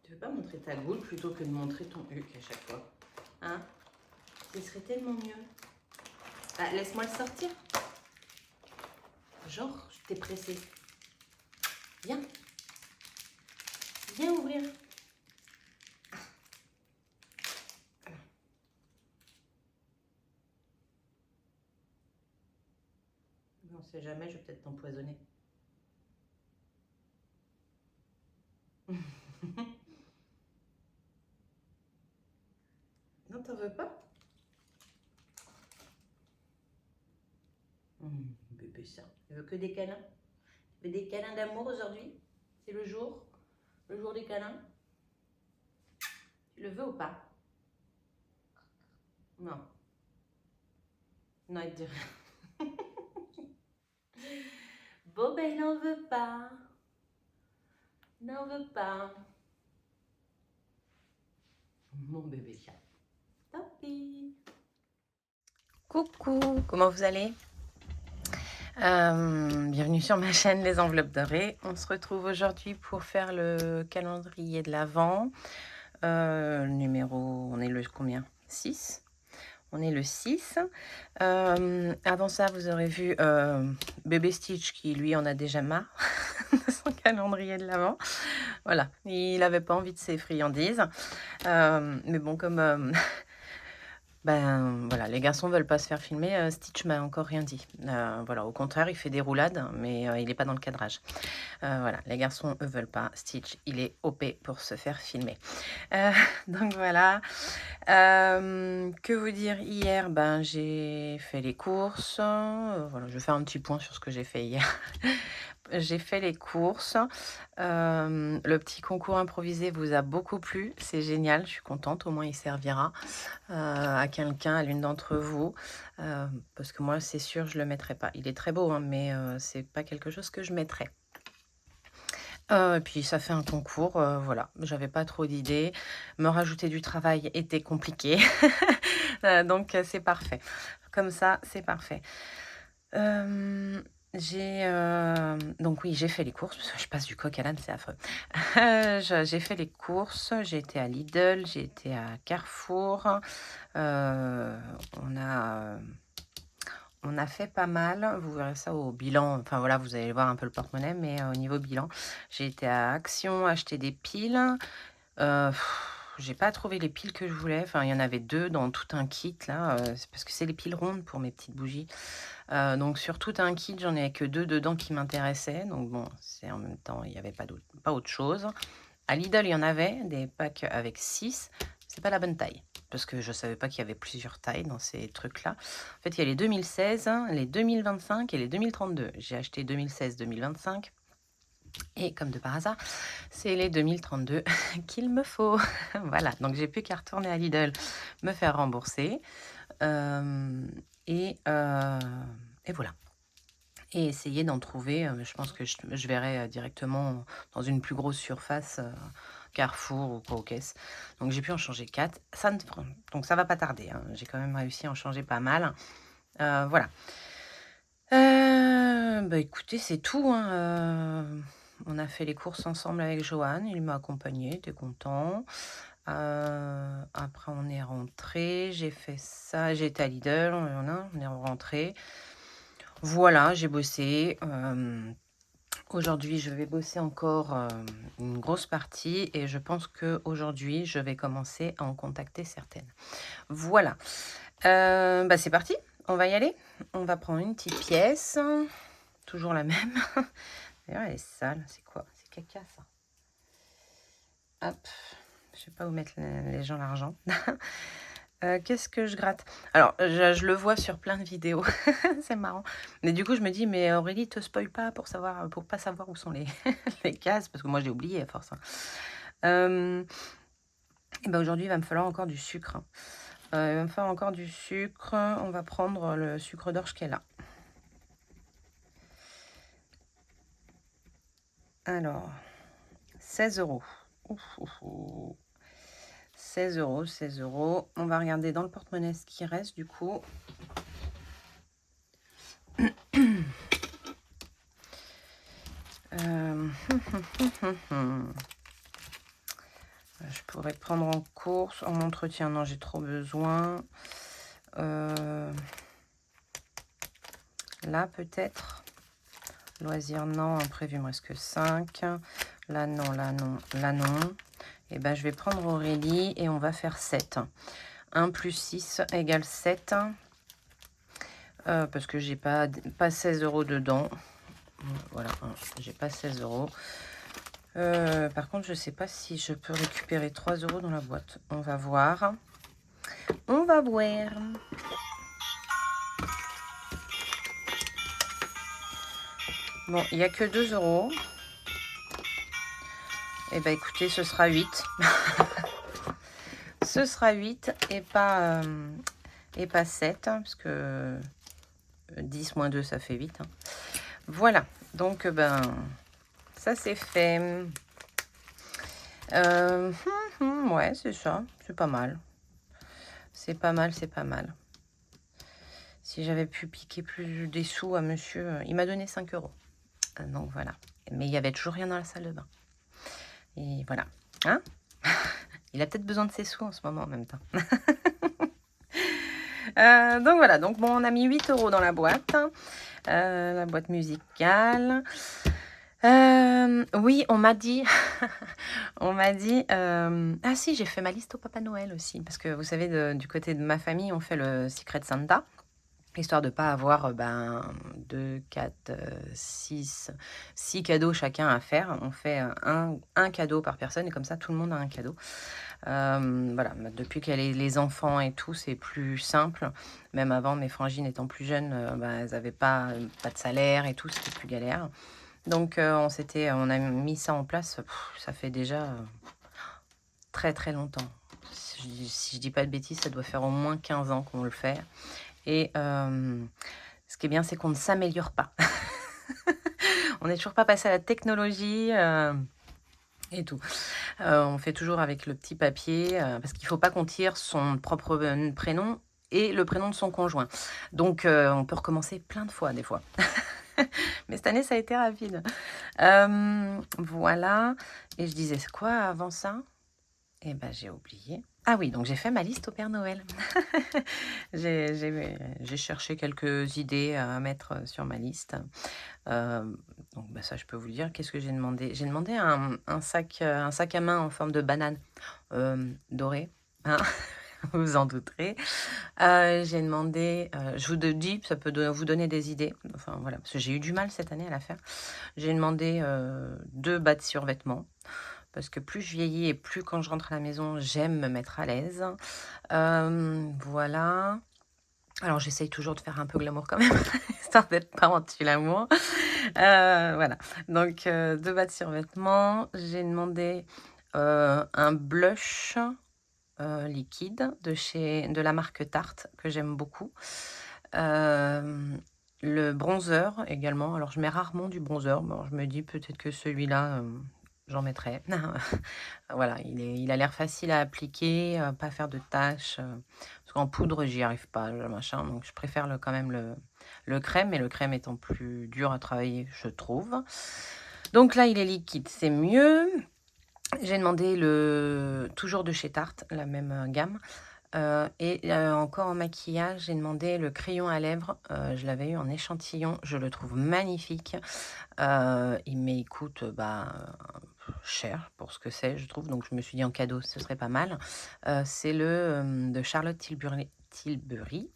Tu veux pas montrer ta goule plutôt que de montrer ton huc à chaque fois? Hein? Ce serait tellement mieux. Ah, laisse-moi le sortir. Genre, t'es pressée. Viens. Viens ouvrir. On sait jamais, je vais peut-être t'empoisonner. Non, t'en veux pas? Bébé ça. Tu veux que des câlins? Tu veux des câlins d'amour aujourd'hui? C'est le jour des câlins? Tu le veux ou pas? Non. Non, il te dit rien. Bon, ben, il n'en veut pas. Il n'en veut pas. Mon bébé chat. Tant pis. Coucou, comment vous allez? Bienvenue sur ma chaîne Les Enveloppes Dorées. On se retrouve aujourd'hui pour faire le calendrier de l'Avent. On est le combien? 6. On est le 6. Avant ça, vous aurez vu bébé Stitch qui, lui, en a déjà marre de son calendrier de l'Avent. Voilà, il n'avait pas envie de ses friandises. Mais bon, comme... Ben voilà, les garçons veulent pas se faire filmer. Stitch m'a encore rien dit. Voilà, au contraire, il fait des roulades, mais il n'est pas dans le cadrage. Voilà, les garçons, eux, veulent pas. Stitch, il est OP pour se faire filmer. Donc voilà. Que vous dire, hier, ben j'ai fait les courses. Voilà, je vais faire un petit point sur ce que j'ai fait hier. J'ai fait les courses. Le petit concours improvisé vous a beaucoup plu. C'est génial, je suis contente. Au moins, il servira à quelqu'un, à l'une d'entre vous. Parce que moi, c'est sûr, je ne le mettrai pas. Il est très beau, hein, mais c'est pas quelque chose que je mettrai. Et puis ça fait un concours, voilà, j'avais pas trop d'idées. Me rajouter du travail était compliqué. Donc c'est parfait. Comme ça, c'est parfait. Donc oui, j'ai fait les courses, parce que je passe du coq à l'âne, c'est affreux. J'ai fait les courses, j'ai été à Lidl, j'ai été à Carrefour. On a fait pas mal, vous verrez ça au bilan, enfin voilà, vous allez voir un peu le porte-monnaie, mais au niveau bilan, j'ai été à Action acheter des piles. J'ai pas trouvé les piles que je voulais, enfin il y en avait 2 dans tout un kit là, c'est parce que c'est les piles rondes pour mes petites bougies. Donc sur tout un kit, j'en ai que 2 dedans qui m'intéressaient, donc bon, c'est en même temps, il n'y avait pas autre chose. À Lidl, il y en avait des packs avec 6, c'est pas la bonne taille, parce que je savais pas qu'il y avait plusieurs tailles dans ces trucs-là. En fait, il y a les 2016, les 2025 et les 2032. J'ai acheté 2016-2025. Et comme de par hasard, c'est les 2032 qu'il me faut. Voilà, donc j'ai plus qu'à retourner à Lidl, me faire rembourser. Et voilà. Et essayer d'en trouver, je pense que je verrai directement dans une plus grosse surface, Carrefour ou quoi aux caisses. Donc j'ai pu en changer 4. Donc ça va pas tarder, hein. J'ai quand même réussi à en changer pas mal. Voilà. Bah écoutez, c'est tout, hein. On a fait les courses ensemble avec Johan, il m'a accompagné, il était content. Après on est rentré, j'ai fait ça, j'ai été à Lidl, on est rentré. Voilà, j'ai bossé. Aujourd'hui, je vais bosser encore une grosse partie et je pense qu'aujourd'hui, je vais commencer à en contacter certaines. Voilà. Bah c'est parti, on va y aller. On va prendre une petite pièce. Toujours la même. D'ailleurs, elle est sale. C'est quoi? C'est caca, ça. Hop. Je sais pas où mettre les gens l'argent. Qu'est-ce que je gratte? Alors, je le vois sur plein de vidéos. C'est marrant. Mais du coup, je me dis, mais Aurélie, te spoil pas pour pas savoir où sont les, les cases, parce que moi, j'ai oublié à force. Et ben aujourd'hui, il va me falloir encore du sucre. Il va me falloir encore du sucre. On va prendre le sucre d'orge qui est là. Alors, 16 €. Ouf, ouf, ouf. 16 €, 16 €. On va regarder dans le porte-monnaie ce qui reste du coup. Je pourrais prendre en course, en entretien. Non, j'ai trop besoin. Là, peut-être. Loisir, non. Imprévu, il me reste que 5. Là, non, là, non, là, non. Et ben, je vais prendre Aurélie et on va faire 7. 1 plus 6 égale 7. Parce que j'ai pas 16 € dedans. Voilà, j'ai pas 16 €. Par contre, je sais pas si je peux récupérer 3 € dans la boîte. On va voir. On va voir. Bon, il n'y a que 2 €. Eh ben écoutez, ce sera 8. Ce sera 8 et pas 7, hein, parce que 10 moins 2, ça fait 8. Hein. Voilà, donc ben, ça c'est fait. Ouais, c'est ça, c'est pas mal. C'est pas mal, c'est pas mal. Si j'avais pu piquer plus des sous à monsieur, il m'a donné 5 €. Donc voilà. Mais il y avait toujours rien dans la salle de bain. Et voilà. Hein? Il a peut-être besoin de ses sous en ce moment en même temps. Donc voilà, donc bon, on a mis 8 € dans la boîte musicale. Oui, on m'a dit, ah si, j'ai fait ma liste au Papa Noël aussi, parce que vous savez, du côté de ma famille, on fait le Secret Santa, histoire de pas avoir 2, 4, 6 cadeaux chacun à faire. On fait un cadeau par personne, et comme ça, tout le monde a un cadeau. Voilà, depuis qu'elle est les enfants et tout, c'est plus simple. Même avant, mes frangines étant plus jeunes, elles n'avaient pas de salaire et tout, c'était plus galère. Donc on a mis ça en place, ça fait déjà très très longtemps. Si je dis pas de bêtises, ça doit faire au moins 15 ans qu'on le fait. Et ce qui est bien, c'est qu'on ne s'améliore pas. On n'est toujours pas passé à la technologie et tout. On fait toujours avec le petit papier, parce qu'il ne faut pas qu'on tire son propre prénom et le prénom de son conjoint. Donc on peut recommencer plein de fois, des fois. Mais cette année, ça a été rapide. Voilà. Et je disais quoi avant ça? Eh ben, j'ai oublié. Ah oui, donc j'ai fait ma liste au Père Noël. J'ai cherché quelques idées à mettre sur ma liste. Donc bah, ça, je peux vous le dire. Qu'est-ce que j'ai demandé? J'ai demandé un sac à main en forme de banane doré. Hein. Vous vous en douterez. J'ai demandé, je vous dis, ça peut vous donner des idées. Enfin voilà, parce que j'ai eu du mal cette année à la faire. J'ai demandé 2 bas de survêtements. Parce que plus je vieillis et plus quand je rentre à la maison, j'aime me mettre à l'aise. Voilà. Alors j'essaye toujours de faire un peu glamour quand même, histoire d'être pas anti-l'amour. Voilà. Donc 2 bas de survêtements. J'ai demandé un blush liquide de la marque Tarte, que j'aime beaucoup. Le bronzer également. Alors je mets rarement du bronzer. Bon, je me dis peut-être que celui-là, j'en mettrai. Voilà, il a l'air facile à appliquer, pas faire de taches. Parce qu'en poudre, j'y arrive pas, le machin. Donc je préfère quand même le crème, mais le crème étant plus dur à travailler, je trouve. Donc là, il est liquide, c'est mieux. J'ai demandé toujours de chez Tarte, la même gamme. Et encore en maquillage, j'ai demandé le crayon à lèvres. Je l'avais eu en échantillon, je le trouve magnifique. Il coûte cher pour ce que c'est, je trouve. Donc je me suis dit en cadeau, ce serait pas mal. C'est le de Charlotte Tilbury,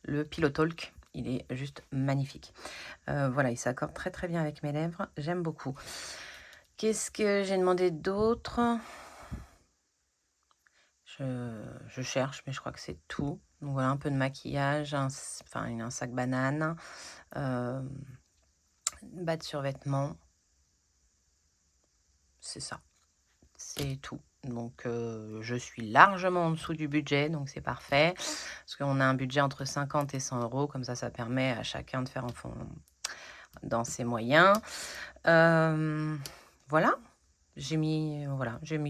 le Pillow Talk. Il est juste magnifique. Voilà, il s'accorde très très bien avec mes lèvres. J'aime beaucoup. Qu'est-ce que j'ai demandé d'autre? Je cherche, mais je crois que c'est tout. Donc voilà, un peu de maquillage, un sac banane, bas de survêtement. C'est ça. C'est tout. Donc je suis largement en dessous du budget, donc c'est parfait. Parce qu'on a un budget entre 50 et 100 €, comme ça permet à chacun de faire dans ses moyens. Voilà, j'ai mis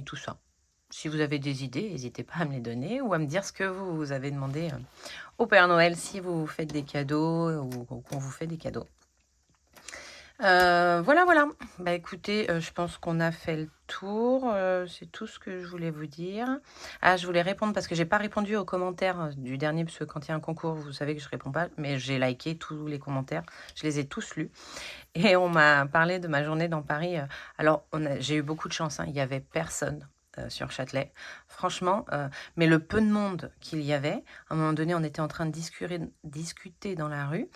tout ça. Si vous avez des idées, n'hésitez pas à me les donner ou à me dire ce que vous avez demandé au Père Noël si vous faites des cadeaux ou qu'on vous fait des cadeaux. Voilà, voilà. Bah, écoutez, je pense qu'on a fait le tour, c'est tout ce que je voulais vous dire. Ah, je voulais répondre parce que j'ai pas répondu aux commentaires, du dernier, parce que quand il y a un concours, vous savez que je réponds pas, mais j'ai liké tous les commentaires. Je les ai tous lus et on m'a parlé de ma journée dans Paris, alors j'ai eu beaucoup de chance, hein, il y avait personne, sur Châtelet. Franchement, mais le peu de monde qu'il y avait, à un moment donné, on était en train de discuter dans la rue.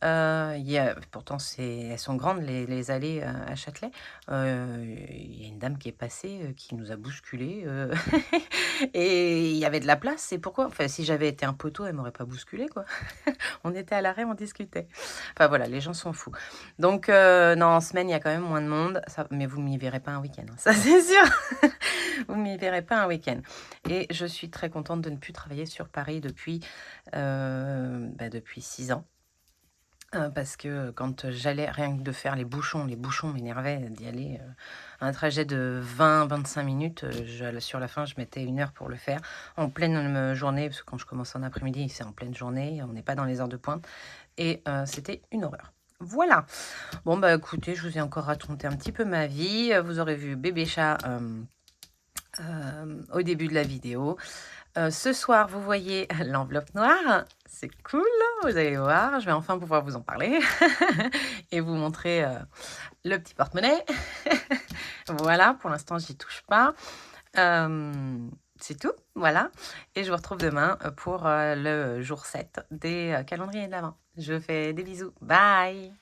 Il y a pourtant elles sont grandes les allées, à Châtelet. Il y a une dame qui est passée, qui nous a bousculés, et il y avait de la place, c'est pourquoi. Enfin, si j'avais été un poteau, elle m'aurait pas bousculé quoi. On était à l'arrêt, on discutait. Enfin voilà, les gens sont fous. Donc non, en semaine, il y a quand même moins de monde, ça mais vous m'y verrez pas un week-end, hein, ça c'est sûr. Vous m'y verrez pas un week-end et je suis très contente de ne plus travailler sur Paris depuis 6 ans. Parce que quand j'allais rien que de faire les bouchons m'énervaient d'y aller, un trajet de 20-25 minutes, sur la fin, je mettais 1 heure pour le faire, en pleine, journée, parce que quand je commence en après-midi, c'est en pleine journée, on n'est pas dans les heures de pointe et c'était une horreur. Voilà. Bon, bah, écoutez, je vous ai encore raconté un petit peu ma vie, vous aurez vu bébé chat, au début de la vidéo. Ce soir, vous voyez l'enveloppe noire, c'est cool, vous allez voir, je vais enfin pouvoir vous en parler et vous montrer, le petit porte-monnaie. Voilà, pour l'instant, j'y touche pas. C'est tout, voilà et je vous retrouve demain, pour, le jour 7 des, calendriers de l'avent. Je vous fais des bisous. Bye.